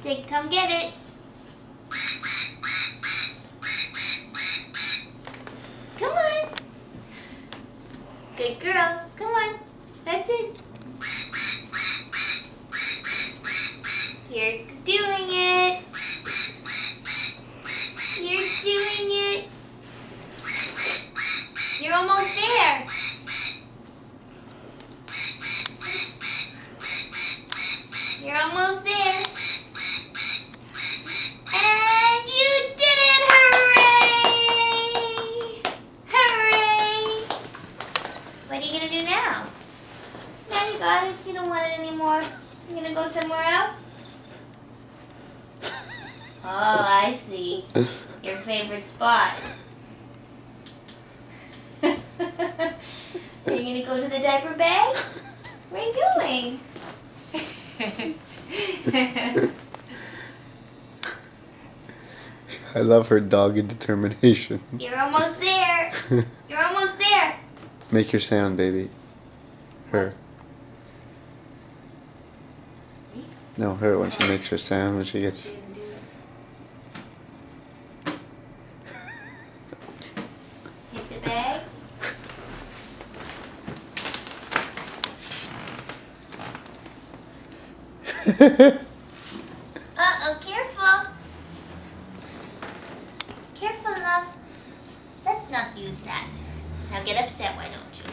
Say, come get it. Come on. Good girl. Come on. That's it. You're doing it. You're doing it. You're almost there. You're almost there. And you did it! Hooray! Hooray! What are you going to do now? Now you got it. You don't want it anymore. You're going to go somewhere else? Oh, I see. Your favorite spot. Are you going to go to the diaper bag? Where are you going? I love her dogged determination. You're almost there. You're almost there. Make your sound, baby. Her. No, her when she makes her sound when she gets... Hit the bag. Uh-oh, careful. Careful, love. Let's not use that. Now get upset, why don't you?